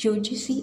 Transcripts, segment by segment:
UGC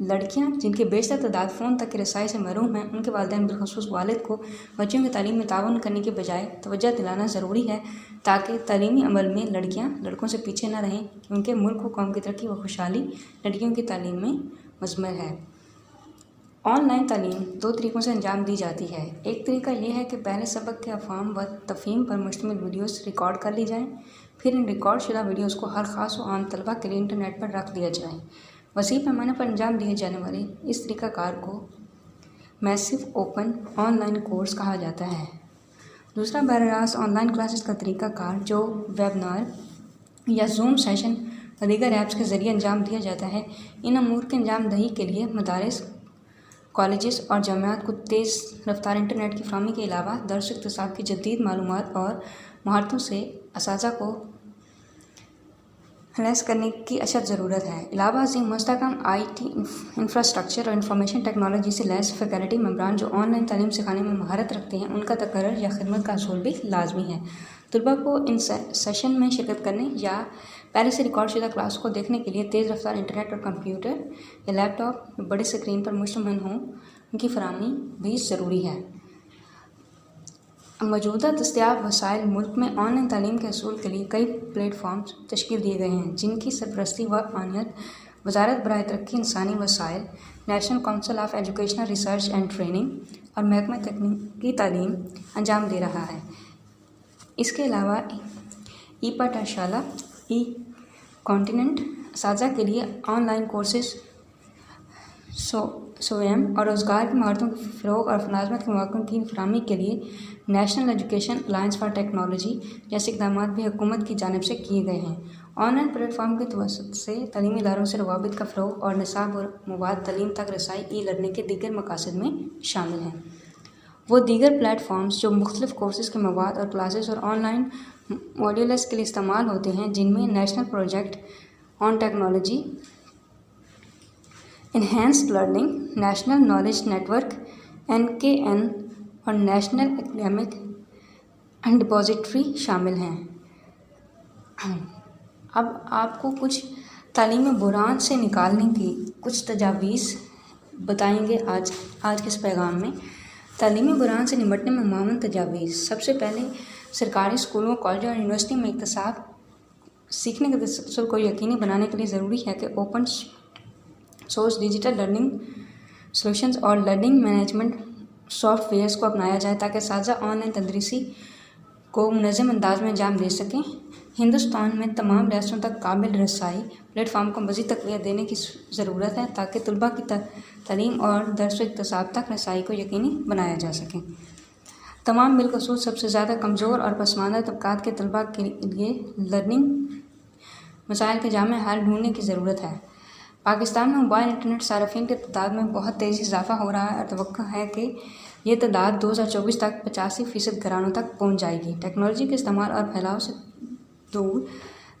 لڑکیاں جن کی بیشتر تعداد فون تک کی رسائی سے محروم ہیں، ان کے والدین بالخصوص والد کو بچوں کی تعلیم میں تعاون کرنے کے بجائے توجہ دلانا ضروری ہے تاکہ تعلیمی عمل میں لڑکیاں لڑکوں سے پیچھے نہ رہیں، کیونکہ ملک و قوم کی ترقی و خوشحالی لڑکیوں کی تعلیم میں مضمر ہے۔ آن لائن تعلیم 2 طریقوں سے انجام دی جاتی ہے۔ ایک طریقہ یہ ہے کہ پہلے سبق کے افہام و تفہیم پر مشتمل ویڈیوز ریکارڈ کر لی جائیں، پھر ان ریکارڈ شدہ ویڈیوز کو ہر خاص و عام طلبہ کے لیے انٹرنیٹ پر رکھ دیا جائے۔ وسیع پیمانے پر انجام دیے جانے والے اس طریقہ کار کو میسو اوپن آن لائن کورس کہا جاتا ہے۔ دوسرا براہ راست آن لائن کلاسز کا طریقہ کار جو ویبنار یا زوم سیشن اور دیگر ایپس کے ذریعے انجام دیا جاتا ہے۔ ان امور کے انجام دہی کے لیے مدارس، کالجز اور جامعات کو تیز رفتار انٹرنیٹ کی فراہمی کے علاوہ درس و اکتساب کی جدید معلومات اور مہارتوں سے اساتذہ کو لیس کرنے کی اشد ضرورت ہے۔ علاوہ ازیں مستحکم آئی ٹی انفراسٹرکچر اور انفارمیشن ٹیکنالوجی سے لیس فیکلٹی ممبران جو آن لائن تعلیم سکھانے میں مہارت رکھتے ہیں، ان کا تقرر یا خدمت کا حصول بھی لازمی ہے۔ طلباء کو ان سیشن میں شرکت کرنے یا پہلے سے ریکارڈ شدہ کلاس کو دیکھنے کے لیے تیز رفتار انٹرنیٹ اور کمپیوٹر یا لیپ ٹاپ یا بڑے اسکرین پر مشتمل ہوں ان کی فراہمی بھی ضروری ہے۔ موجودہ دستیاب وسائل ملک میں آن لائن تعلیم کے حصول کے لیے کئی پلیٹ فارمز تشکیل دیے گئے ہیں، جن کی سرپرستی و معاونت وزارت برائے ترقی انسانی وسائل، national council of educational research and training اور محکمہ تکنیکی تعلیم انجام دے رہا ہے۔ اس کے علاوہ ای پاٹھشالہ، ای کانٹیننٹ اساتذہ کے لیے آن لائن کورسز، سوئم اور روزگار کی مہارتوں کے فروغ اور ملازمت کے مواقع کی فراہمی کے لیے national education alliance for technology جیسے اقدامات بھی حکومت کی جانب سے کیے گئے ہیں۔ آن لائن پلیٹ فارم کے توسط سے تعلیمی اداروں سے روابط کا فروغ اور نصاب اور مواد تعلیم تک رسائی ای لرننگ کے دیگر مقاصد میں شامل ہیں۔ وہ دیگر پلیٹ فارمز جو مختلف کورسز کے مواد اور کلاسز اور آن لائن موڈیولز کے لیے استعمال ہوتے ہیں، جن میں national project on technology, enhanced learning, national knowledge network (NKN) اور نیشنل اکیڈمک ڈپازیٹری شامل ہیں۔ اب آپ کو کچھ تعلیمی بحران سے نکالنے کی کچھ تجاویز بتائیں گے آج کے اس پیغام میں۔ تعلیمی بحران سے نمٹنے میں معاون تجاویز۔ سب سے پہلے سرکاری اسکولوں، کالجوں اور یونیورسٹی میں اکتساب سیکھنے کے تسلسل کو یقینی بنانے کے لیے ضروری ہے کہ open source digital learning solutions اور لرننگ مینجمنٹ سافٹ ویئرز کو اپنایا جائے تاکہ اساتذہ آن لائن تدریسی کو منظم انداز میں انجام دے سکیں۔ ہندوستان میں تمام ریاستوں تک قابل رسائی پلیٹ فارم کو مزید تقویت دینے کی ضرورت ہے تاکہ طلباء کی تعلیم اور درس و اکتساب تک رسائی کو یقینی بنایا جا سکے۔ تمام بالخصوص سب سے زیادہ کمزور اور پسماندہ طبقات کے طلباء کے لیے لرننگ مسائل کے جامع حل ڈھونڈنے کی ضرورت ہے۔ پاکستان میں موبائل انٹرنیٹ صارفین کی تعداد میں بہت تیزی سے اضافہ ہو رہا ہے اور توقع ہے کہ یہ تعداد 2024 تک 85% گھرانوں تک پہنچ جائے گی۔ ٹیکنالوجی کے استعمال اور پھیلاؤ سے دور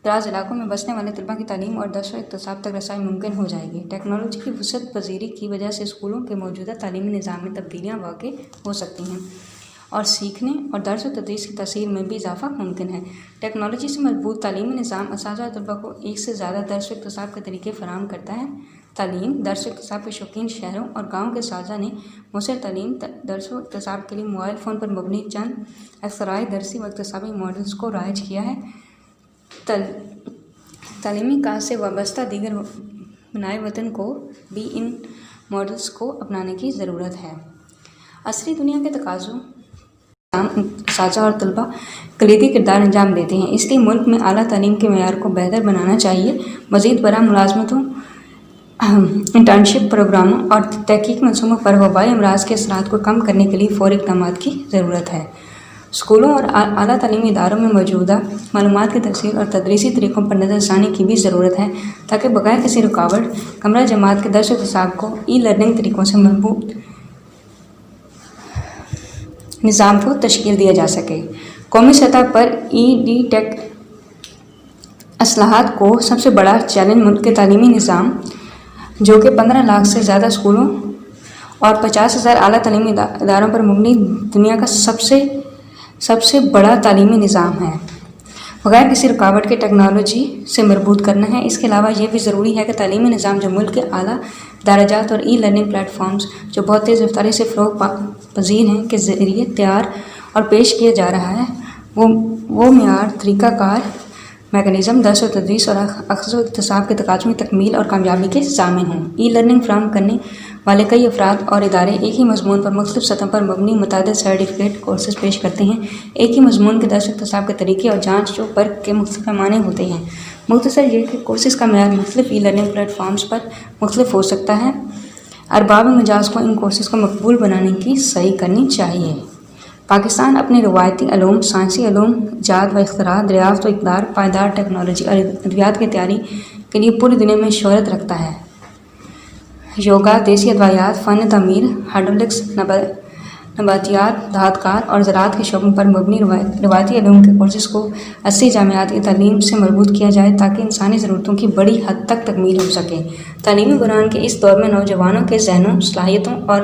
دراز علاقوں میں بسنے والے طلباء کی تعلیم اور درس و اکتساب تک رسائی ممکن ہو جائے گی۔ ٹیکنالوجی کی وسعت پذیری کی وجہ سے اسکولوں کے موجودہ تعلیمی نظام میں تبدیلیاں واقع ہو سکتی ہیں اور سیکھنے اور درس و تدریس کی تاثیر میں بھی اضافہ ممکن ہے۔ ٹیکنالوجی سے مربوط تعلیمی نظام اساتذہ اور طلباء کو ایک سے زیادہ درس و اکتساب کے طریقے فراہم کرتا ہے۔ تعلیم، درس و اکتساب کے شوقین شہروں اور گاؤں کے اساتذہ نے مؤثر تعلیم، درس و اکتساب کے لیے موبائل فون پر مبنی چند اختراعی درسی و اکتسابی ماڈلز کو رائج کیا ہے۔ تعلیمی کاج سے وابستہ دیگر بنائے وطن کو بھی ان ماڈلز کو اپنانے کی ضرورت ہے۔ عصری دنیا کے تقاضوں اساتذہ اور طلباء کلیدی کردار انجام دیتے ہیں، اس لیے ملک میں اعلیٰ تعلیم کے معیار کو بہتر بنانا چاہیے۔ مزید برآں ملازمتوں، انٹرنشپ پروگراموں اور تحقیق منصوبوں پر وبائی امراض کے اثرات کو کم کرنے کے لیے فوری اقدامات کی ضرورت ہے۔ اسکولوں اور اعلیٰ تعلیمی اداروں میں موجودہ معلومات کی تفصیل اور تدریسی طریقوں پر نظر ثانی کی بھی ضرورت ہے تاکہ بغیر کسی رکاوٹ کمرہ جماعت کے درس و اکتساب کو ای لرننگ طریقوں سے مربوط نظام کو تشکیل دیا جا سکے۔ قومی سطح پر ٹیک اصلاحات کو سب سے بڑا چیلنج ملک کے تعلیمی نظام، جو کہ 15 لاکھ سے زیادہ اسکولوں اور 50,000 اعلیٰ تعلیمی اداروں پر مبنی دنیا کا سب سے بڑا تعلیمی نظام ہے۔ بغیر کسی رکاوٹ کے ٹیکنالوجی سے مربوط کرنا ہے۔ اس کے علاوہ یہ بھی ضروری ہے کہ تعلیمی نظام جو ملک کے اعلیٰ درجات اور ای لرننگ پلیٹ فارمز جو بہت تیز رفتاری سے فروغ پذیر ہیں کے ذریعے تیار اور پیش کیا جا رہا ہے وہ معیار، طریقہ کار، میکانزم، درس و تدریس اور اخذ و اکتساب کے تقاضوں کی تکمیل اور کامیابی کے ضامن ہوں۔ ای لرننگ فراہم کرنے والے کئی افراد اور ادارے ایک ہی مضمون پر مختلف سطحوں پر مبنی متعدد سرٹیفکیٹ کورسز پیش کرتے ہیں۔ ایک ہی مضمون کے درس و اکتساب کے طریقے اور جانچ و پرکھ کے مختلف پیمانے ہوتے ہیں۔ مختصر یہ کہ کورسز کا معیار مختلف ای لرننگ پلیٹ فارمز پر مختلف ہو سکتا ہے۔ ارباب مجاز کو ان کورسز کو مقبول بنانے کی سعی کرنی چاہیے۔ پاکستان اپنے روایتی علوم، سائنسی علوم، ایجاد و اختراع، دریافت و اقدار، پائیدار ٹیکنالوجی اور ادویات کی تیاری کے لیے پوری دنیا میں شہرت رکھتا ہے۔ یوگا، دیسی ادویات، فن تعمیر، ہائیڈرولکس، نباتیات، دھات کار اور زراعت کے شعبوں پر مبنی روایتی علوم کے کورسز کو 80 جامعات کی تعلیم سے مربوط کیا جائے تاکہ انسانی ضرورتوں کی بڑی حد تک تکمیل ہو سکے۔ تعلیمی بحران کے اس دور میں نوجوانوں کے ذہنوں، صلاحیتوں اور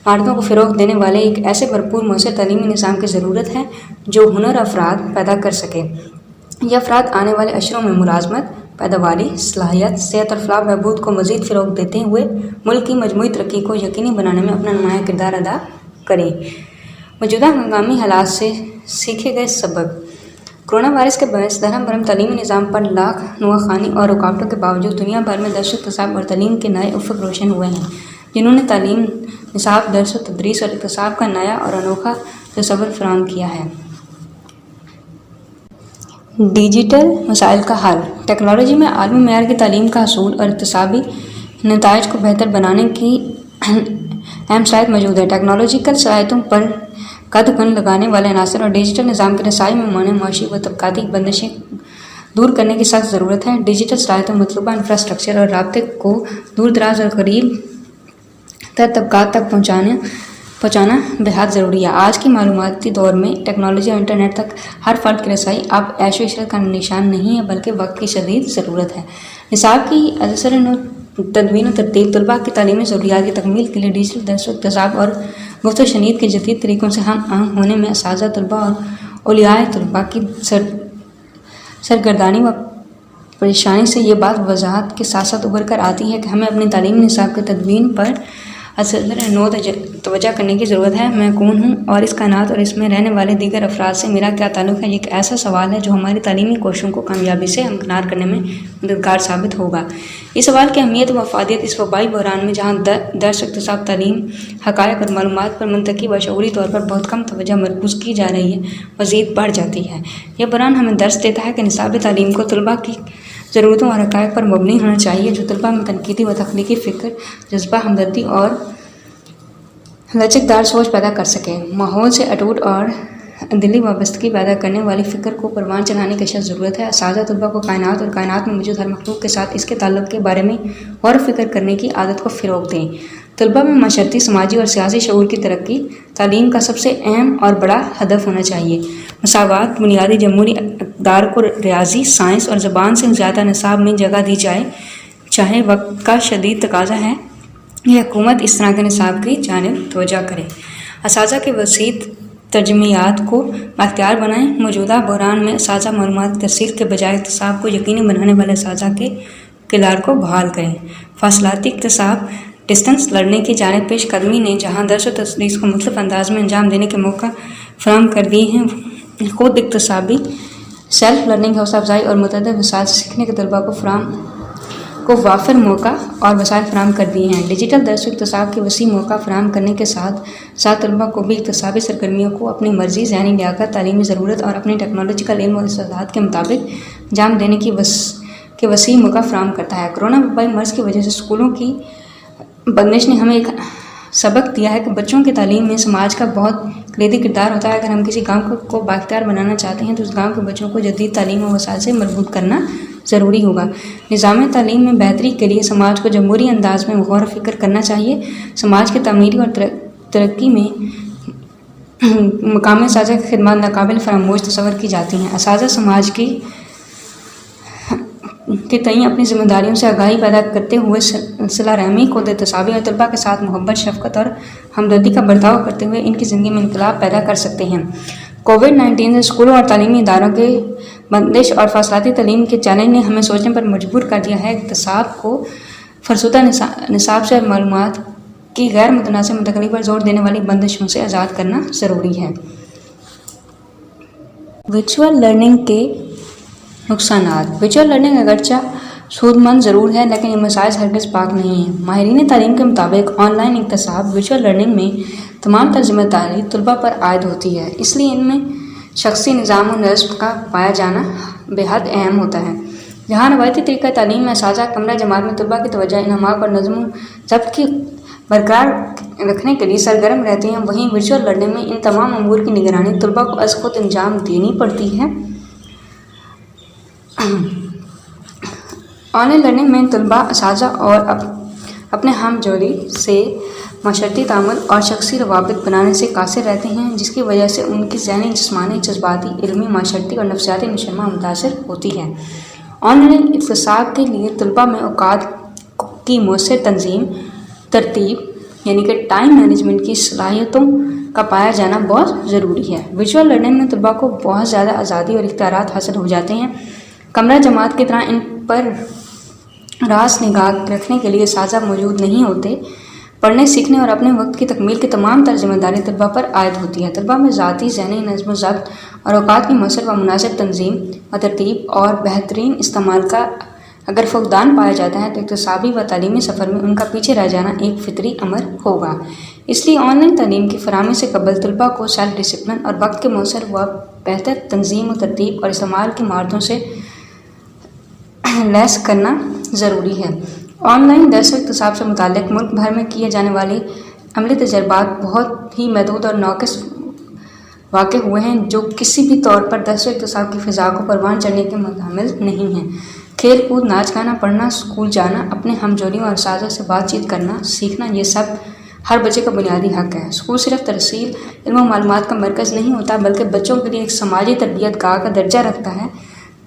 مہارتوں کو فروغ دینے والے ایک ایسے بھرپور مؤثر تعلیمی نظام کی ضرورت ہے جو ہنر افراد پیدا کر سکے۔ یہ افراد آنے والے اشروں میں ملازمت، پیداواری، صلاحیت، صحت اور فلاح و بہبود کو مزید فروغ دیتے ہوئے ملک کی مجموعی ترقی کو یقینی بنانے میں اپنا نمایاں کردار ادا کریں۔ موجودہ ہنگامی حالات سے سیکھے گئے سبق۔ کرونا وائرس کے باعث درہم برہم تعلیمی نظام پر لاکھ نواخوانی اور رکاوٹوں کے باوجود دنیا بھر میں درس و اکتساب اور تعلیم کے نئے افق روشن ہوئے ہیں، جنہوں نے تعلیم، نصاب، درس و تدریس اور اکتساب کا نیا اور انوکھا تصور فراہم کیا ہے۔ ڈیجیٹل مسائل کا حل۔ ٹیکنالوجی میں عالمی معیار کی تعلیم کا حصول اور اکتسابی نتائج کو بہتر بنانے کی اہم صلاحیت موجود ہے۔ ٹیکنالوجیکل صلاحیتوں پر قد کن لگانے والے عناصر اور ڈیجیٹل نظام کے رسائی میں مانع معاشی و طبقاتی بندشیں دور کرنے کی سخت ضرورت ہے۔ ڈیجیٹل صلاحیتوں، مطلوبہ انفراسٹرکچر اور رابطے کو دور دراز اور قریب تر طبقات تک پہنچانا بہت ضروری ہے۔ آج کی معلوماتی دور میں ٹیکنالوجی اور انٹرنیٹ تک ہر فرد کی رسائی اب عیش و عشرت کا نشان نہیں ہے بلکہ وقت کی شدید ضرورت ہے۔ نصاب کی اثر تدوین و ترتیب، طلباء کی تعلیمی ضروریات کی تکمیل کے لیے ڈیجیٹل درس و اکتساب اور گفت و شنید کے جدید طریقوں سے ہم آہنگ ہونے میں اساتذہ، طلباء اور اولیاء طلباء کی سرگردانی و پریشانی سے یہ بات وضاحت کے ساتھ ساتھ ابھر کر آتی ہے کہ ہمیں اپنی تعلیمی نصاب کے تدوین پر نو توجہ کرنے کی ضرورت ہے۔ میں کون ہوں اور اس کائنات اور اس میں رہنے والے دیگر افراد سے میرا کیا تعلق ہے؟ یہ ایک ایسا سوال ہے جو ہماری تعلیمی کوششوں کو کامیابی سے ہمکنار کرنے میں مددگار ثابت ہوگا۔ اس سوال کی اہمیت و افادیت اس وبائی بحران میں جہاں درس و اکتساب، تعلیم، حقائق اور معلومات پر منطقی و شعوری طور پر بہت کم توجہ مرکوز کی جا رہی ہے، مزید بڑھ جاتی ہے۔ یہ بحران ہمیں درس دیتا ہے کہ نصاب تعلیم کو طلباء کی ضرورتوں اور حقائق پر مبنی ہونا چاہیے، جو طلباء میں تنقیدی و تخلیقی فکر، جذبہ، ہمدردی اور لچکدار سوچ پیدا کر سکے۔ ماحول سے اٹوٹ اور دلی وابستگی پیدا کرنے والی فکر کو پروان چڑھانے کی اشد ضرورت ہے۔ اساتذہ طلباء کو کائنات اور کائنات میں موجود ہر مخلوق کے ساتھ اس کے تعلق کے بارے میں غور و فکر کرنے کی عادت کو فروغ دیں۔ طلباء میں معاشرتی، سماجی اور سیاسی شعور کی ترقی تعلیم کا سب سے اہم اور بڑا ہدف ہونا چاہیے۔ مساوات، بنیادی جمہوری اقدار کو ریاضی، سائنس اور زبان سے زیادہ نصاب میں جگہ دی جائے، چاہے وقت کا شدید تقاضا ہے یہ حکومت اس طرح کے نصاب کی جانب توجہ کرے۔ اساتذہ کے وسیع ترجمہیات کو بااختیار بنائیں۔ موجودہ بحران میں اساتذہ معلومات کی ترسیل کے بجائے اکتساب کو یقینی بنانے والے اساتذہ کے کردار کو بحال کریں۔ فاصلاتی اکتساب، ڈسٹنس لرننگ کی جانب پیش قدمی نے جہاں درس و تدریس کو مختلف انداز میں انجام دینے کے موقع فراہم کر دیے ہیں، خود اکتسابی، سیلف لرننگ، حوصلہ افزائی اور متعدد وسائل سے سیکھنے کے طلباء کو وافر موقع اور وسائل فراہم کر دیے ہیں۔ ڈیجیٹل درس و اکتساب کے وسیع موقع فراہم کرنے کے ساتھ ساتھ طلباء کو بھی اکتسابی سرگرمیوں کو اپنی مرضی، ذہنی لیاقت، تعلیمی ضرورت اور اپنے ٹیکنالوجیکل علم و استعداد کے مطابق انجام دینے کے وسیع موقع فراہم کرتا ہے۔ کرونا وبائی مرض کی وجہ سے اسکولوں کی بندش نے ہمیں ایک سبق دیا ہے کہ بچوں کی تعلیم میں سماج کا بہت کلیدی کردار ہوتا ہے۔ اگر ہم کسی گاؤں کو بااختیار بنانا چاہتے ہیں تو اس گاؤں کے بچوں کو جدید تعلیم و وسائل سے مربوط کرنا ضروری ہوگا۔ نظام تعلیم میں بہتری کے لیے سماج کو جمہوری انداز میں غور و فکر کرنا چاہیے۔ سماج کی تعمیری اور ترقی میں مقامی اساتذہ کی خدمات ناقابل فراموش تصور کی جاتی ہیں۔ اساتذہ سماج کے تئیں اپنی ذمہ داریوں سے آگاہی پیدا کرتے ہوئے صلہ رحمی، خود احتسابی اور طلباء کے ساتھ محبت، شفقت اور ہمدردی کا برتاؤ کرتے ہوئے ان کی زندگی میں انقلاب پیدا کر سکتے ہیں۔ کووڈ-19 سے اسکولوں اور تعلیمی اداروں کے بندش اور فاصلاتی تعلیم کے چیلنج نے ہمیں سوچنے پر مجبور کر دیا ہے کہ اقتصاد کو فرسودہ نصاب سے اور معلومات کی غیر متناسب منتقلی پر زور دینے والی بندشوں سے آزاد کرنا ضروری ہے۔ ورچوئل لرننگ کے نقصانات۔ ورچوئل لرننگ اگرچہ سود مند ضرور ہے، لیکن یہ مسائل ہرگز پاک نہیں ہیں۔ ماہرین تعلیم کے مطابق آن لائن اقتصاب ورچوئل لرننگ میں تمام تر ذمہ داری طلباء پر عائد ہوتی ہے، اس لیے ان میں شخصی نظام و نظم کا پایا جانا بے حد اہم ہوتا ہے۔ جہاں روایتی طریقہ تعلیم میں اساتذہ کمرہ جماعت میں طلباء کی توجہ انہماک اور نظم و ضبط کی برقرار رکھنے کے لیے سرگرم رہتے ہیں، وہیں ورچوئل لرننگ میں ان تمام امور کی نگرانی طلباء کو از خود انجام دینی پڑتی ہے۔ آن لائن لرننگ میں طلباء اساتذہ اور اپنے ہم جولی سے معاشرتی تعامل اور شخصی روابط بنانے سے قاصر رہتے ہیں، جس کی وجہ سے ان کی ذہنی، جسمانی، جذباتی، علمی، معاشرتی اور نفسیاتی نشوونما متاثر ہوتی ہے۔ آن لائن اقتصاد کے لیے طلباء میں اوقات کی مؤثر تنظیم، ترتیب یعنی کہ ٹائم مینجمنٹ کی صلاحیتوں کا پایا جانا بہت ضروری ہے۔ ورچوئل لرننگ میں طلباء کو بہت زیادہ آزادی اور اختیارات حاصل ہو جاتے ہیں۔ کمرہ جماعت کی طرح ان پر راست نگاہ رکھنے کے لیے اساتذہ موجود نہیں ہوتے۔ پڑھنے، سیکھنے اور اپنے وقت کی تکمیل کی تمام تر ذمہ داری طلباء پر عائد ہوتی ہے۔ طلباء میں ذاتی ذہنی نظم و ضبط اور اوقات کی مؤثر و مناسب تنظیم و ترتیب اور بہترین استعمال کا اگر فقدان پایا جاتا ہے تو اکتسابی و تعلیمی سفر میں ان کا پیچھے رہ جانا ایک فطری امر ہوگا۔ اس لیے آن لائن تعلیم کی فراہمی سے قبل طلباء کو سیلف ڈسپلن اور وقت کے مؤثر و بہتر تنظیم و ترتیب اور استعمال کی مہارتوں سے لیس کرنا ضروری ہے۔ آن لائن درس و اکتساب سے متعلق ملک بھر میں کیے جانے والے عملی تجربات بہت ہی محدود اور ناقص واقع ہوئے ہیں، جو کسی بھی طور پر درس و اکتساب کی فضا کو پروان چڑھنے کے متحمل نہیں ہیں۔ کھیل کود، ناچ گانا، پڑھنا، اسکول جانا، اپنے ہم جولیوں اور اساتذہ سے بات چیت کرنا سیکھنا، یہ سب ہر بچے کا بنیادی حق ہے۔ اسکول صرف ترسیل، علم و معلومات کا مرکز نہیں ہوتا، بلکہ بچوں کے لیے ایک سماجی تربیت گاہ کا درجہ رکھتا ہے۔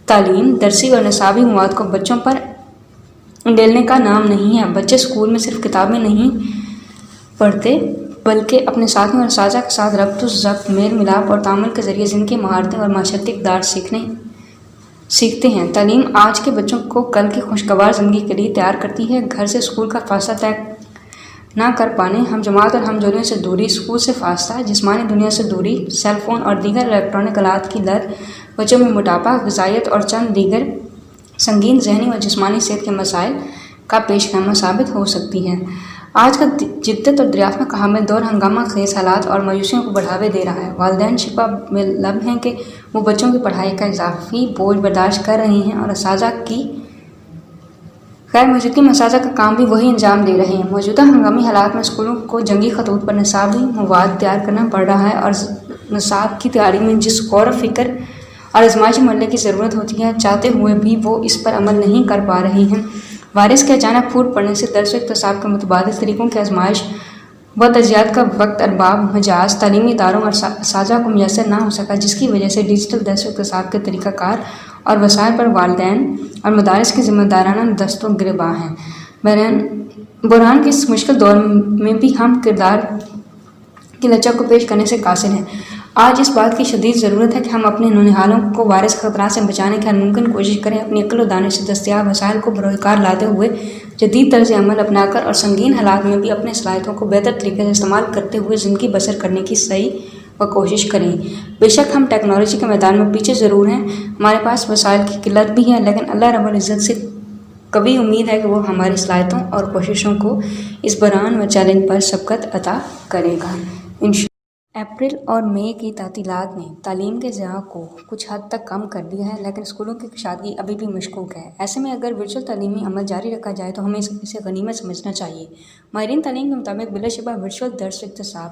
تعلیم، درسی اور نصابی مواد کو بچوں پر انڈیلنے کا نام نہیں ہے۔ بچے اسکول میں صرف کتابیں نہیں پڑھتے، بلکہ اپنے ساتھیوں اور اساتذہ کے ساتھ ربط و ضبط، میل ملاپ اور تعامل کے ذریعے زندگی کی مہارتیں اور معاشرتی اقدار سیکھتے ہیں۔ تعلیم آج کے بچوں کو کل کی خوشگوار زندگی کے لیے تیار کرتی ہے۔ گھر سے اسکول کا فاصلہ طے نہ کر پانے، ہم جماعت اور ہم جولیوں سے دوری، اسکول سے فاصلہ، جسمانی دنیا سے دوری، سیل فون اور دیگر الیکٹرانک آلات کی لت، بچوں میں موٹاپا، غذائیت اور چند دیگر سنگین ذہنی و جسمانی صحت کے مسائل کا پیش خیمہ ثابت ہو سکتی ہے۔ آج کا جدت اور دریافت کا حامل دور ہنگامہ خیز حالات اور مایوسیوں کو بڑھاوے دے رہا ہے۔ والدین شفا میں لب ہیں کہ وہ بچوں کی پڑھائی کا اضافی بوجھ برداشت کر رہے ہیں اور اساتذہ کی غیر موجودگی میں اساتذہ کا کام بھی وہی انجام دے رہے ہیں۔ موجودہ ہنگامی حالات میں اسکولوں کو جنگی خطوط پر نصابی مواد تیار کرنا پڑ رہا ہے اور نصاب کی تیاری میں جس غور و فکر اور آزمائشی مرحلے کی ضرورت ہوتی ہے، چاہتے ہوئے بھی وہ اس پر عمل نہیں کر پا رہے ہیں۔ وائرس کے اچانک پھوٹ پڑنے سے درس و اکتساب کے متبادل طریقوں کی آزمائش و تجزیات کا وقت ارباب مجاز تعلیمی اداروں اور اساتذہ کو میسر نہ ہو سکا، جس کی وجہ سے ڈیجیٹل درس و اکتساب کے طریقہ کار اور وسائل پر والدین اور مدارس کی ذمہ دارانہ دست و گریباں ہیں۔ بحران کے اس مشکل دور میں بھی ہم کردار کی لچک کو پیش کرنے سے قاصر ہیں۔ آج اس بات کی شدید ضرورت ہے کہ ہم اپنے نونہالوں کو وائرس کے خطرات سے بچانے کی ہر ممکن کوشش کریں، اپنی عقل و دانش سے دستیاب وسائل کو بروئے کار لاتے ہوئے جدید طرز عمل اپنا کر اور سنگین حالات میں بھی اپنے صلاحیتوں کو بہتر طریقے سے استعمال کرتے ہوئے زندگی بسر کرنے کی صحیح و کوشش کریں۔ بے شک ہم ٹیکنالوجی کے میدان میں پیچھے ضرور ہیں، ہمارے پاس وسائل کی قلت بھی ہے، لیکن اللہ رب العزت سے قوی امید ہے کہ وہ ہماری صلاحیتوں اور کوششوں کو اس بحران و چیلنج پر سبقت عطا کرے گا۔ اپریل اور مئی کی تعطیلات نے تعلیم کے ضیاع کو کچھ حد تک کم کر دیا ہے، لیکن اسکولوں کی کشادگی ابھی بھی مشکوک ہے۔ ایسے میں اگر ورچوئل تعلیمی عمل جاری رکھا جائے تو ہمیں اسے غنیمت سمجھنا چاہیے۔ ماہرین تعلیم کے مطابق بلا شبہ ورچوئل درس و اکتساب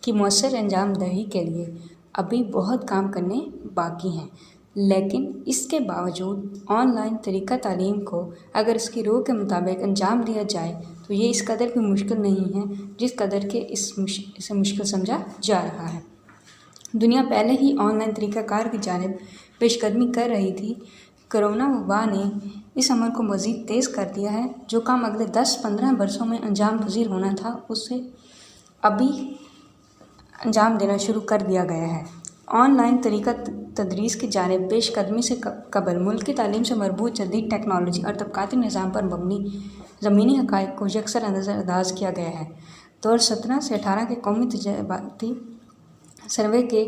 کی مؤثر انجام دہی کے لیے ابھی بہت کام کرنے باقی ہیں، لیکن اس کے باوجود آن لائن طریقہ تعلیم کو اگر اس کی روح کے مطابق انجام دیا جائے تو یہ اس قدر بھی مشکل نہیں ہے جس قدر کہ اسے مشکل سمجھا جا رہا ہے۔ دنیا پہلے ہی آن لائن طریقہ کار کی جانب پیش قدمی کر رہی تھی۔ کرونا وبا نے اس عمل کو مزید تیز کر دیا ہے۔ جو کام اگلے 10-15 برسوں میں انجام پذیر ہونا تھا اسے ابھی انجام دینا شروع کر دیا گیا ہے۔ آن لائن طریقہ تدریس کی جانب پیش قدمی سے قبل ملک کی تعلیم سے مربوط جدید ٹیکنالوجی اور طبقاتی نظام پر مبنی زمینی حقائق کو یکسر نظر انداز کیا گیا ہے۔ 2017 سے 18 کے قومی تجرباتی سروے کے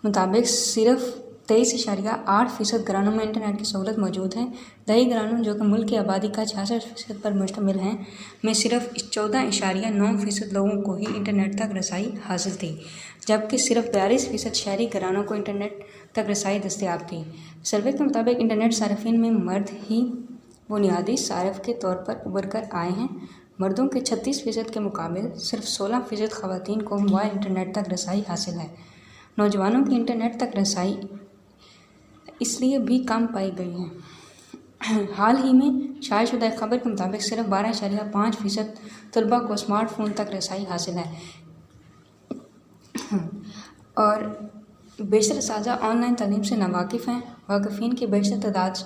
مطابق صرف 23.8% گھرانوں میں انٹرنیٹ کی سہولت موجود ہے۔ دیہی گھرانوں جو کہ ملک کی آبادی کا 66% پر مشتمل ہیں میں صرف 14.9% لوگوں کو ہی انٹرنیٹ تک رسائی حاصل تھی، جبکہ صرف 42% شہری گھرانوں کو انٹرنیٹ تک رسائی دستیاب تھی۔ سروے کے مطابق انٹرنیٹ صارفین میں مرد ہی بنیادی صارف کے طور پر ابھر کر آئے ہیں۔ مردوں کے 36% کے مقابل صرف 16% خواتین کو موبائل انٹرنیٹ تک رسائی حاصل ہے۔ نوجوانوں کی انٹرنیٹ تک رسائی اس لیے بھی کم پائی گئی ہے۔ حال ہی میں شائع شدہ ایک خبر کے مطابق صرف 12.5% طلباء کو اسمارٹ فون تک رسائی حاصل ہے اور بیشتر اساتذہ آن لائن تعلیم سے ناواقف ہیں۔ واقفین کی بیشتر تعداد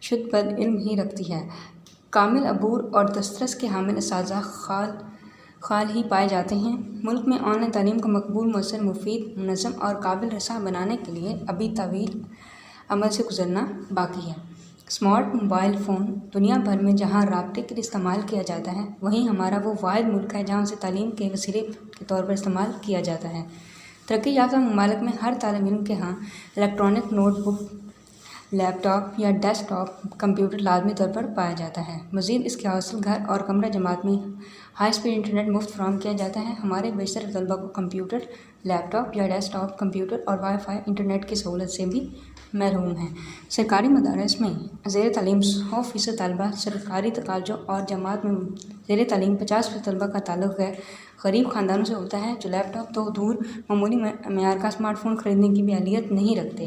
شدھ بد علم ہی رکھتی ہے۔ کامل عبور اور دسترس کے حامل اساتذہ خال ہی پائے جاتے ہیں۔ ملک میں آن لائن تعلیم کو مقبول، مؤثر، مفید، منظم اور قابل رساں بنانے کے لیے ابھی طویل عمل سے گزرنا باقی ہے۔ اسمارٹ موبائل فون دنیا بھر میں جہاں رابطے کے لیے استعمال کیا جاتا ہے، وہیں ہمارا وہ واحد ملک ہے جہاں اسے تعلیم کے وسیلے کے طور پر استعمال کیا جاتا ہے۔ ترقی یافتہ ممالک میں ہر طالب علم کے ہاں الیکٹرانک نوٹ بک، لیپ ٹاپ یا ڈیسک ٹاپ کمپیوٹر لازمی طور پر پایا جاتا ہے۔ مزید اس کے ہاسٹل گھر اور کمرہ جماعت میں ہائی اسپیڈ انٹرنیٹ مفت فراہم کیا جاتا ہے۔ ہمارے بیشتر طلباء کو کمپیوٹر، لیپ ٹاپ یا ڈیسک ٹاپ کمپیوٹر اور وائی فائی انٹرنیٹ کی سہولت سے بھی محروم ہیں۔ سرکاری مدارس میں زیر تعلیم 100% طلباء، سرکاری کالجوں اور جامعات میں زیر تعلیم 50% طلباء کا تعلق غریب خاندانوں سے ہوتا ہے جو لیپ ٹاپ تو دور معمولی معیار کا اسمارٹ فون خریدنے کی بھی اہلیت نہیں رکھتے،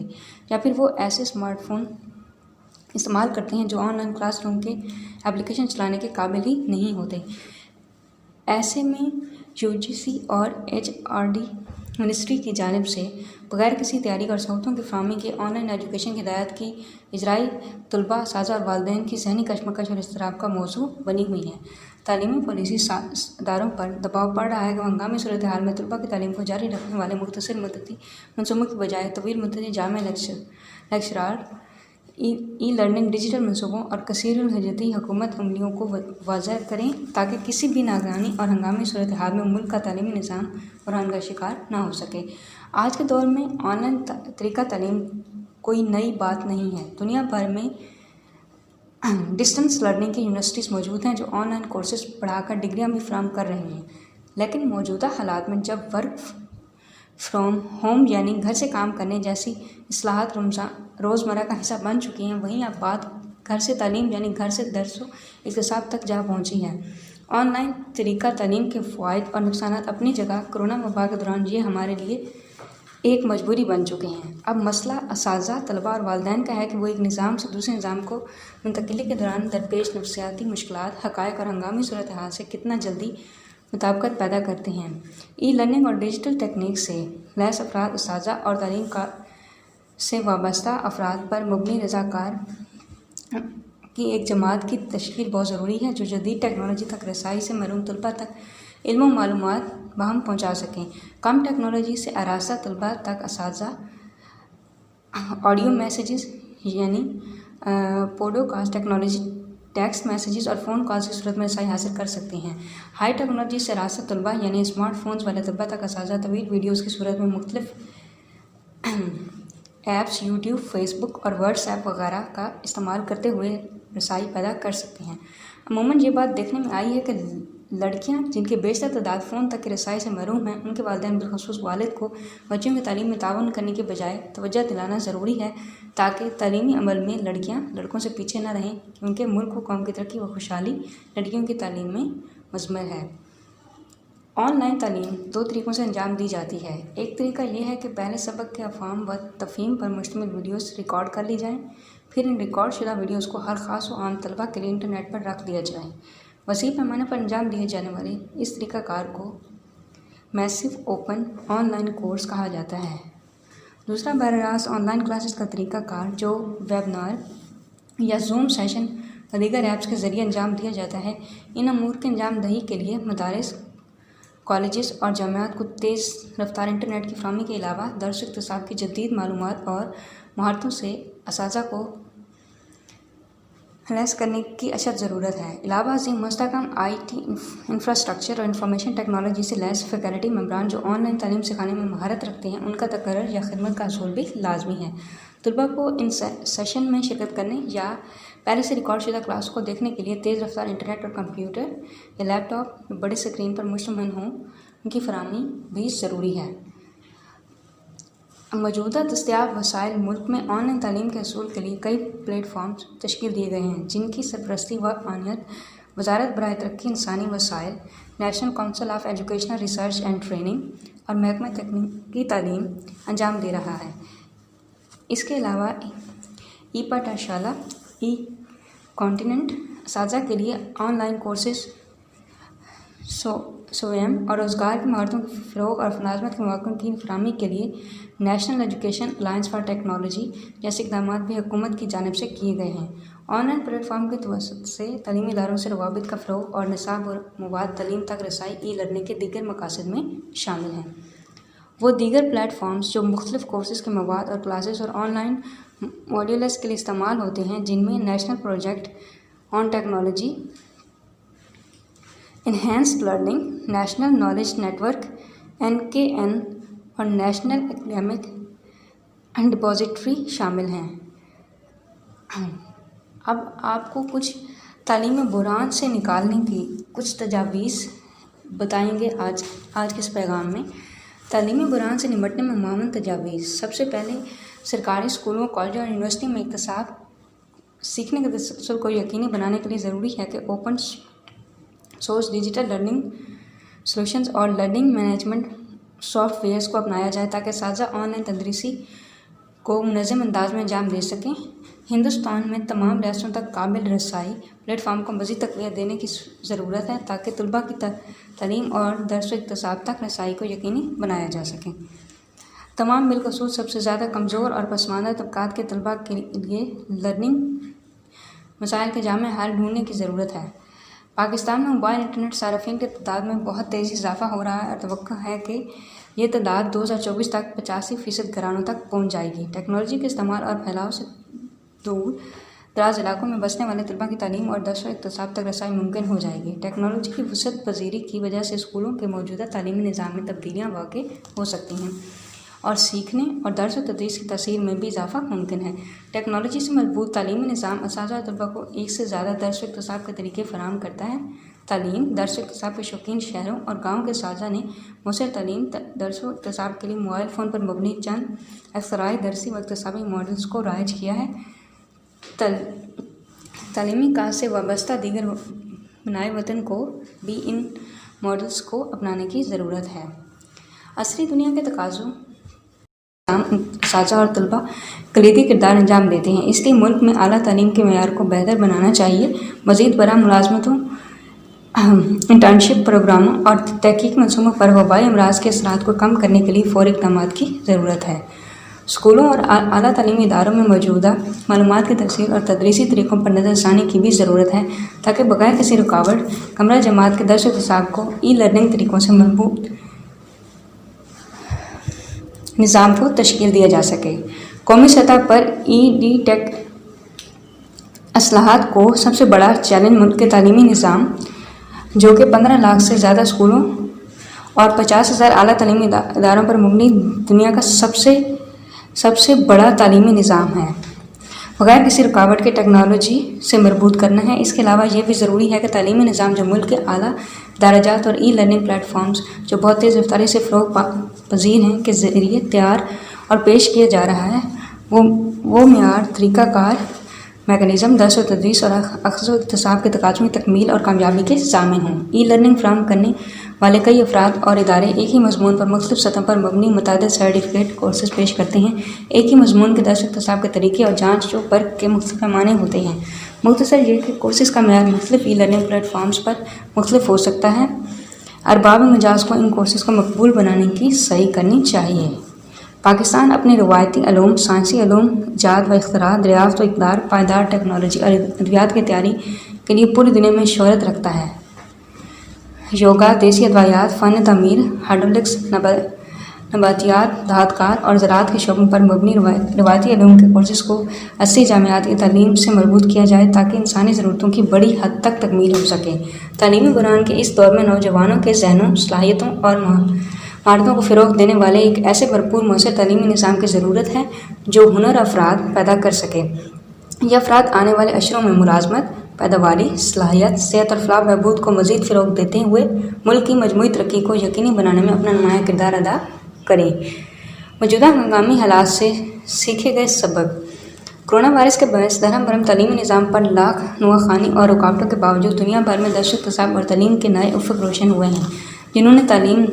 یا پھر وہ ایسے اسمارٹ فون استعمال کرتے ہیں جو آن لائن کلاس روم کے اپلیکیشن چلانے کے قابل ہی نہیں ہوتے۔ ایسے میں UGC اور HRD منسٹری کی جانب سے بغیر کسی تیاری اور سہولتوں کی فراہمی کے آن لائن ایجوکیشن کی ہدایات کی اجرائی طلباء، اساتذہ اور والدین کی ذہنی کشمکش اور اضطراب کا موضوع بنی ہوئی ہے۔ تعلیمی پالیسی اداروں پر دباؤ پڑ رہا ہے کہ ہنگامی صورتحال میں طلباء کی تعلیم کو جاری رکھنے والے مختصر مدتی منصوبوں کی بجائے طویل مدتی جامع لیکچرار، ای لرننگ، ڈیجیٹل منصوبوں اور کثیر الجہتی حکمت عملیوں کو وضع کریں تاکہ کسی بھی ناگہانی اور ہنگامی صورتحال میں ملک کا تعلیمی نظام بحران کا شکار نہ ہو سکے۔ آج کے دور میں آن لائن طریقہ تعلیم کوئی نئی بات نہیں ہے۔ دنیا بھر میں ڈسٹنس لرننگ کی یونیورسٹیز موجود ہیں جو آن لائن کورسز پڑھا کر ڈگریاں بھی فراہم کر رہی ہیں، لیکن موجودہ حالات میں جب ورک فرام ہوم یعنی گھر سے کام کرنے جیسی اصطلاحات روزمرہ کا حصہ بن چکی ہیں، وہیں اب بات گھر سے تعلیم یعنی گھر سے درس و اکتساب تک جا پہنچی ہے۔ آن لائن طریقہ تعلیم کے فوائد اور نقصانات اپنی جگہ، کورونا وبا کے دوران یہ ہمارے لیے ایک مجبوری بن چکے ہیں۔ اب مسئلہ اساتذہ، طلباء اور والدین کا ہے کہ وہ ایک نظام سے دوسرے نظام کو منتقلی کے دوران درپیش نفسیاتی مشکلات، حقائق اور ہنگامی صورتحال سے کتنا جلدی مطابقت پیدا کرتے ہیں۔ ای لرننگ اور ڈیجیٹل ٹیکنیک سے لیس افراد، اساتذہ اور تعلیم سے وابستہ افراد پر مبنی رضاکار کی ایک جماعت کی تشکیل بہت ضروری ہے جو جدید ٹیکنالوجی تک رسائی سے محروم طلباء تک علم و معلومات باہم پہنچا سکیں۔ کم ٹیکنالوجی سے آراستہ طلباء تک اساتذہ آڈیو میسیجز یعنی پوڈکاسٹ ٹیکنالوجی، ٹیکسٹ میسیجز اور فون کالز کی صورت میں رسائی حاصل کر سکتے ہیں۔ ہائی ٹیکنالوجی سے آراستہ طلباء یعنی اسمارٹ فونز والے طلباء تک اساتذہ طویل ویڈیوز کی صورت میں مختلف ایپس، یوٹیوب، فیس بک اور واٹس ایپ وغیرہ کا استعمال کرتے ہوئے رسائی پیدا کر سکتے ہیں۔ عموماً یہ بات دیکھنے میں آئی ہے کہ لڑکیاں جن کی بیشتر تعداد فون تک کی رسائی سے محروم ہیں، ان کے والدین بالخصوص والد کو بچوں کی تعلیم میں تعاون کرنے کے بجائے توجہ دلانا ضروری ہے تاکہ تعلیمی عمل میں لڑکیاں لڑکوں سے پیچھے نہ رہیں، کیونکہ ملک و قوم کی ترقی و خوشحالی لڑکیوں کی تعلیم میں مضمر ہے۔ آن لائن تعلیم 2 طریقوں سے انجام دی جاتی ہے۔ ایک طریقہ یہ ہے کہ پہلے سبق کے افہام و تفہیم پر مشتمل ویڈیوز ریکارڈ کر لی جائیں، پھر ان ریکارڈ شدہ ویڈیوز کو ہر خاص و عام طلباء کے لیے انٹرنیٹ پر رکھ دیا جائے۔ وسیع پیمانے پر انجام دیے جانے والے اس طریقہ کار کو میسو اوپن آن لائن کورس کہا جاتا ہے۔ دوسرا براہ راست آن لائن کلاسز کا طریقہ کار جو ویبنار یا زوم سیشن و دیگر ایپس کے ذریعے انجام دیا جاتا ہے۔ ان امور کے انجام دہی کے لیے مدارس، کالجز اور جامعات کو تیز رفتار انٹرنیٹ کی فراہمی کے علاوہ درس و اکتساب کی جدید معلومات اور مہارتوں سے اساتذہ کو لیس کرنے کی اشد ضرورت ہے۔ علاوہ ازیں مستحکم IT انفراسٹرکچر اور انفارمیشن ٹیکنالوجی سے لیس فیکلٹی ممبران جو آن لائن تعلیم سکھانے میں مہارت رکھتے ہیں، ان کا تقرر یا خدمت کا حصول بھی لازمی ہے۔ طلباء کو ان سیشن میں شرکت کرنے یا پہلے سے ریکارڈ شدہ کلاس کو دیکھنے کے لیے تیز رفتار انٹرنیٹ اور کمپیوٹر یا لیپ ٹاپ بڑے اسکرین پر مشتمل ہوں ان کی فراہمی بھی ضروری ہے۔ موجودہ دستیاب وسائل ملک میں آن لائن تعلیم کے حصول کے لیے کئی پلیٹ فارمز تشکیل دیے گئے ہیں، جن کی سرپرستی و معاونت وزارت برائے ترقی انسانی وسائل، national council of educational research and training اور محکمہ تکنیکی تعلیم انجام دے رہا ہے۔ اس کے علاوہ ای پاٹھشالہ، ای کانٹیننٹ اساتذہ کے لیے آن لائن کورسز، SWAYAM اور روزگار کی مہارتوں کے فروغ اور ملازمت کے مواقع کی فراہمی کے لیے national education alliance for technology جیسے اقدامات بھی حکومت کی جانب سے کیے گئے ہیں۔ آن لائن پلیٹ فارم کے توسط سے تعلیمی اداروں سے روابط کا فروغ اور نصاب اور مواد تعلیم تک رسائی ای لرننگ کے دیگر مقاصد میں شامل ہیں۔ وہ دیگر پلیٹ فارمز جو مختلف کورسز کے مواد اور کلاسز اور آن لائن موڈیولز کے لیے استعمال ہوتے ہیں، جن میں national project on technology enhanced learning, national knowledge network NKN اور نیشنل اکیڈمک ڈپازیٹری شامل ہیں۔ اب آپ کو کچھ تعلیمی بحران سے نکالنے کی کچھ تجاویز بتائیں گے آج کے اس پیغام میں۔ تعلیمی بحران سے نمٹنے میں معاون تجاویز۔ سب سے پہلے سرکاری اسکولوں، کالجوں اور یونیورسٹی میں اکتساب سیکھنے کے تسلسل کو یقینی بنانے کے لیے ضروری ہے کہ open source digital learning solutions اور لرننگ مینجمنٹ سافٹ ویئرز کو اپنایا جائے تاکہ اساتذہ آن لائن تدریسی کو منظم انداز میں انجام دے سکیں۔ ہندوستان میں تمام ریاستوں تک قابل رسائی پلیٹ فارم کو مزید تقویت دینے کی ضرورت ہے تاکہ طلباء کی تعلیم اور درس و اکتساب تک رسائی کو یقینی بنایا جا سکے۔ تمام بالخصوص سب سے زیادہ کمزور اور پسماندہ طبقات کے طلباء کے لیے لرننگ مسائل کے جامع حل ڈھونڈنے کی ضرورت ہے۔ پاکستان میں موبائل انٹرنیٹ صارفین کی تعداد میں بہت تیزی سے اضافہ ہو رہا ہے اور توقع ہے کہ یہ تعداد 2024 تک 85% گھرانوں تک پہنچ جائے گی۔ ٹیکنالوجی کے استعمال اور پھیلاؤ سے دور دراز علاقوں میں بسنے والے طلباء کی تعلیم اور درس و اکتساب تک رسائی ممکن ہو جائے گی۔ ٹیکنالوجی کی وسعت پذیری کی وجہ سے اسکولوں کے موجودہ تعلیمی نظام میں تبدیلیاں واقع ہو سکتی ہیں اور سیکھنے اور درس و تدریس کی تاثیر میں بھی اضافہ ممکن ہے۔ ٹیکنالوجی سے مضبوط تعلیمی نظام اساتذہ اور طلباء کو ایک سے زیادہ درس و اکتساب کے طریقے فراہم کرتا ہے۔ تعلیم، درس و اکتساب کے شوقین شہروں اور گاؤں کے اساتذہ نے مؤثر تعلیم، درس و اکتساب کے لیے موبائل فون پر مبنی چند اختراعی درسی و اکتسابی ماڈلز کو رائج کیا ہے۔ تعلیمی کاج سے وابستہ دیگر بنائے وطن کو بھی ان ماڈلز کو اپنانے کی ضرورت ہے۔ عصری دنیا کے تقاضوں اساتذہ اور طلباء کلیدی کردار انجام دیتے ہیں، اس لیے ملک میں اعلیٰ تعلیم کے معیار کو بہتر بنانا چاہیے۔ مزید برآں ملازمتوں، انٹرنشپ پروگراموں اور تحقیق منصوبوں پر وبائی امراض کے اثرات کو کم کرنے کے لیے فوری اقدامات کی ضرورت ہے۔ اسکولوں اور اعلیٰ تعلیمی اداروں میں موجودہ معلومات کی ترسیل اور تدریسی طریقوں پر نظر ثانی کی بھی ضرورت ہے تاکہ بغیر کسی رکاوٹ کمرہ جماعت کے درس و اکتساب کو ای لرننگ طریقوں سے مربوط نظام کو تشکیل دیا جا سکے۔ قومی سطح پر EdTech اصلاحات کو سب سے بڑا چیلنج ملک کے تعلیمی نظام، جو کہ 15 لاکھ سے زیادہ اسکولوں اور 50,000 اعلیٰ تعلیمی اداروں پر مبنی دنیا کا سب سے بڑا تعلیمی نظام ہے، بغیر کسی رکاوٹ کے ٹیکنالوجی سے مربوط کرنا ہے۔ اس کے علاوہ یہ بھی ضروری ہے کہ تعلیمی نظام جو ملک کے اعلیٰ درجات اور ای لرننگ پلیٹ فارمز جو بہت تیز رفتاری سے فروغ پذیر ہیں کے ذریعے تیار اور پیش کیا جا رہا ہے، وہ معیار، طریقہ کار، میکانزم درس و تدریس اور اخذ و اکتساب کے تقاضوں کی تکمیل اور کامیابی کے ضامن ہوں۔ ای لرننگ فراہم کرنے والے کئی افراد اور ادارے ایک ہی مضمون پر مختلف سطحوں پر مبنی متعدد سرٹیفکیٹ کورسز پیش کرتے ہیں۔ ایک ہی مضمون کے درس و اکتساب کے طریقے اور جانچ و پرکھ کے مختلف پیمانے ہوتے ہیں۔ مختصر یہ کہ کورسز کا معیار مختلف ای لرننگ پلیٹ فارمز پر مختلف ہو سکتا ہے۔ ارباب مجاز کو ان کورسز کو مقبول بنانے کی سعی کرنی چاہیے۔ پاکستان اپنے روایتی علوم، سائنسی علوم، ایجاد و اختراع، دریافت و اقدار، پائیدار ٹیکنالوجی اور ادویات کی تیاری کے لیے پوری دنیا میں شہرت رکھتا ہے۔ یوگا، دیسی ادویات، فن تعمیر، ہائیڈرولکس، نباتیات، دھات کار اور زراعت کے شعبوں پر مبنی روایتی علوم کے کورسز کو عصری جامعاتی تعلیم سے مربوط کیا جائے تاکہ انسانی ضرورتوں کی بڑی حد تک تکمیل ہو سکے۔ تعلیمی بحران کے اس دور میں نوجوانوں کے ذہنوں، صلاحیتوں اور مہارتوں کو فروغ دینے والے ایک ایسے بھرپور مؤثر تعلیمی نظام کی ضرورت ہے جو ہنر افراد پیدا کر سکے۔ یہ افراد آنے والے اشروں میں ملازمت، پیداواری، صلاحیت، صحت اور فلاح بہبود کو مزید فروغ دیتے ہوئے ملک کی مجموعی ترقی کو یقینی بنانے میں اپنا نمایاں کردار ادا کریں۔ موجودہ ہنگامی حالات سے سیکھے گئے سبق۔ کرونا وائرس کے باعث درہم برہم تعلیمی نظام پر لاکھ نواخوانی اور رکاوٹوں کے باوجود دنیا بھر میں درس و اکتساب اور تعلیم کے نئے افق روشن ہوئے ہیں، جنہوں نے تعلیم،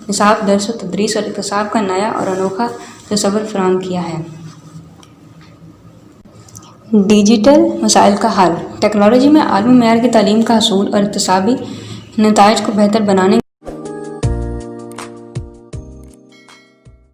نصاب، درس و تدریس اور اکتساب کا نیا اور انوکھا تصور فراہم کیا ہے۔ ڈیجیٹل مسائل کا حل۔ ٹیکنالوجی میں عالمی معیار کی تعلیم کا حصول اور اکتسابی نتائج کو بہتر بنانے